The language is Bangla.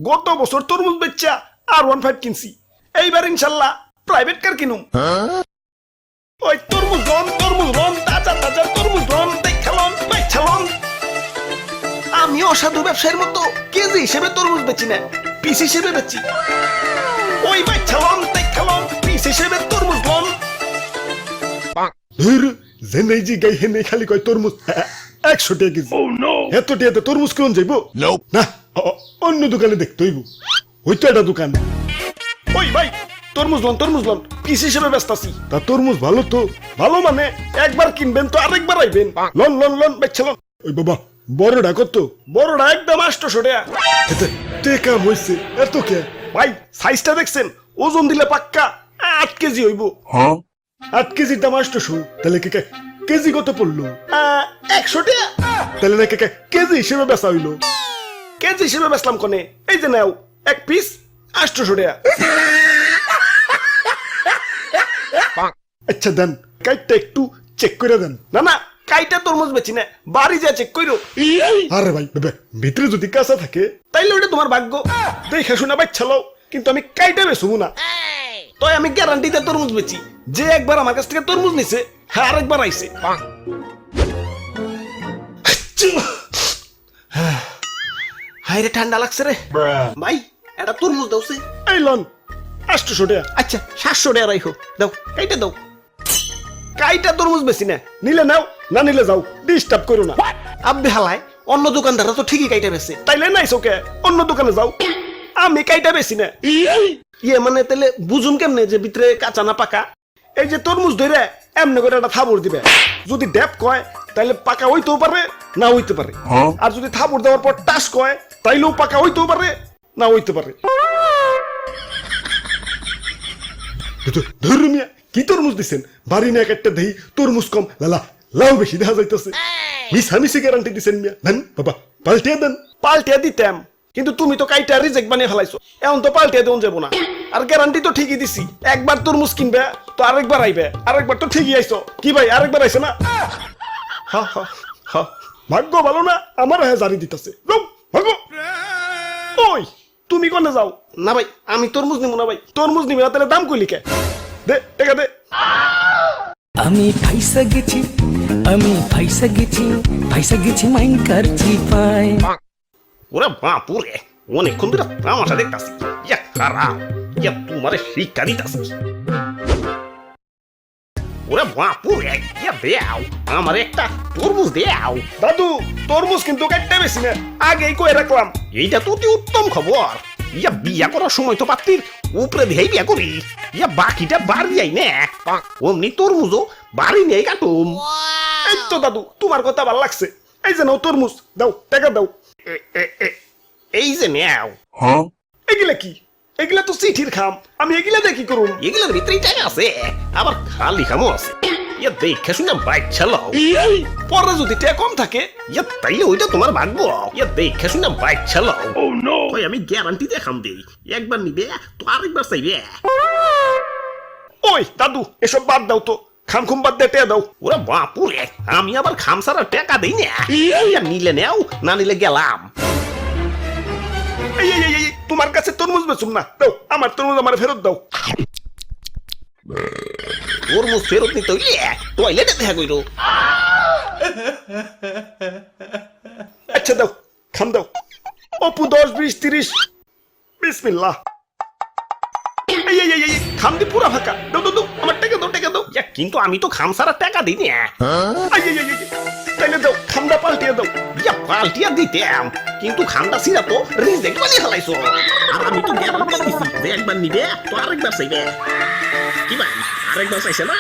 গত বছর তরমুজ বেচা R15 কিনছি, এইবার ইনশাল্লাহ প্রাইভেট কার কিনুম। ওই তরমুজ লন তাজা তাজা তরমুজ লন দেখালন বেচালন। আমি অসাধু ব্যবসায়ীর মতো কেজি হিসেবে তরমুজ বেচি না, পিস হিসেবে বেচি। ওই বেচালন দেখালন পিস হিসেবে তরমুজ লন। জেনে জি গাই হেনে খালি কয় তরমুজ 100 টাকা কেজি। এত টাকাতে তরমুজ কোন যাইবো না, অন্য দোকানে দেখতে হইব। ওই তো একটা দোকান। ওই ভাই তরমুজ লন পিস হিসেবে ব্যস্তাছি। তা তরমুজ ভালো তো, ভালো মানে একবার কিনবেন তো আরেকবার আইবেন। লন বেচালন। ওই বাবা বড়টা কত? বড়টা একদম 800 টাকা। টেকা হইছে এত কে? ভাই সাইজটা দেখছেন? ওজন দিলে পাক্কা 8 কেজি হইব। 8 কেজির দাম 800, তাহলে কেজি কত পড়লো? 100 টাকা। তাহলে না কেজি হিসেবে বেচা হইলো। কেজি হিসেবে বেচলাম কোনে? এই যে নাও এক পিস 800 টাকা। আচ্ছা দেন কাইটটা একটু চেক করে দেন। না কাইটা তরমুজ বেচি না, বাড়ি যা চেক কইরো। আরে ভাই ভিতরে যদি কাঁচা থাকে তাইলে ওটা তোমার ভাগ্য, দেখে শুনে বাচ্চালো, কিন্তু আমি কাইটা বেচবো না। তো আমি গ্যারান্টিতে তরমুজ বেচি, যে একবার আমার কাছ থেকে তরমুজ নিছে হ্যাঁ আরেকবার আইছে। হাই রে ঠান্ডা লাগছে রে ভাই, এটা তরমুজ দাওছে। এই লন 800 টাকা। আচ্ছা 700 টাকা রাখো, দাও কাইটা দাও। কাইটা তরমুজ বেশি না, নিলে নাও না নিলে যাও, ডিস্টার্ব করো না। আব্বে হালায় অন্য দোকানদাররা তো ঠিকই কাইটা বেচে, তাইলে নাই ওকে অন্য দোকানে যাও। আমি কাইটা বেশি না। ইয়ে মানে তাহলে বুঝুম কেমনে যে ভিতরে কাঁচা না পাকা? এই যে তরমুজ ধরে এমনি করে একটা থাবড় দিবে, যদি ড্যাপ কয় তাইলে পাকা হইতেও পারে না হইতে পারে, আর যদি থাবড় দেওয়ার পর টাস কয় তাইলেও পাকা হইতেও পারে না হইতে পারে। ধর্মিয়া কি তরমুজ দিচ্ছেন? বাড়ি না একটা দেই তরমুজ কম লাউ বেশি দেখা যাইতেছে। মিশামিশি গ্যারান্টি দিচ্ছেন মিয়া। দেন বাবা পাল্টিয়া দেন। পাল্টিয়া দিতাম, কিন্তু তুমি তো কাইটা রিজেক্ট বানিয়ে ফেলাইছো, এখন তো পাল্টিয়া দেন যাবো না। আর গ্যারান্টি তো ঠিকই দিছি, একবার তরমুজ কিনবে তো আরেকবার আইবে, আরেকবার তো ঠিকই আইছো। কি ভাই আরেকবার আইছে না? ভাগ্য ভালো না, আমার হ্যাঁ জারি দিতেছে। ভাগ্য ওই তুমি কোনে যাও? না ভাই আমি তরমুজ নিব না। ভাই তরমুজ নিবি না তাহলে দাম কইলি কে? দে টাকা দে। আমি ফাইসা গেছি মাইন কারছি পাই। ওরে বাপুরে, অনেকক্ষণ ধরে তামাশা দেখতাছি। ইয়া খারাপ, ইয়া তোমারে শিক্ষা দিতাছি। ওরে বাপুরে, ইয়া দেও আমার একটা তরমুজ দেও। দাদু তরমুজ কিন্তু কাটতে বেশি না, আগেই কই রাখলাম। এইটা তো অতি উত্তম খবর। ইয়া বিয়া করার সময় তো পাত্রীর উপরে দিয়েই বিয়া করি, ইয়া বাকিটা বাড়ি যাই না, অমনি তরমুজও বাড়ি নিয়েই কাটুম। এই তো দাদু তোমার কথা ভালো লাগছে। এই যে নাও তরমুজ, দাও টাকা দাও। এই যে নাও। এগুলা কি? এগুলা তো চিঠির খাম, আমি এগুলা দিয়ে কি করুম? এগুলার ভিতরেই টাকা আছে, আবার খালি খামও আছে। ইয়া দেখে শুনে বাচ্চা লও, পরে যদি টাকা কম থাকে ইয়া তাইলে ওইটা তোমার ভাগ্য। ইয়া দেখে শুনে বাচ্চা লও। ওই আমি গ্যারান্টি দেখাম দেই, একবার নিবে তো আরেকবার চাইবে। ওই দাদু এসব বাদ দাও তো, খাম খুম বাদ দিয়ে টাকা দাও। ওরা বাপুরে, আমি আবার খাম ছাড়া টাকা দেই না। ইয়া নিলে নেও, না নিলে গেলাম। এই তোমার কাছে তরমুজ বেচুম না, দাও আমার তরমুজ আমার ফেরত দাও। তরমুজ ফেরত নিতে হইলে টয়লেটে দেখা কইরো। আচ্ছা দাও খাম দাও। অপু 10 20 30 বিসমিল্লাহ। এই খাম দি পুরা ফাঁকা। দাও আমার টাকা দাও। ইয়া কিন্তু আমি তো খাম ছাড়া টাকা দিই না। তাইলে দাও খামটা পাল্টিয়ে দাও। ইয়া পাল্টিয়া দিতাম, কিন্তু খামটা ছিড়া তো রিজেক্ট বানিয়ে ফেলাইছো। আর আমি তো গ্যারান্টি দিছি যে একবার নিবে তো আরেকবার চাইবে। কি ভাই আরেকবার চাইছে না?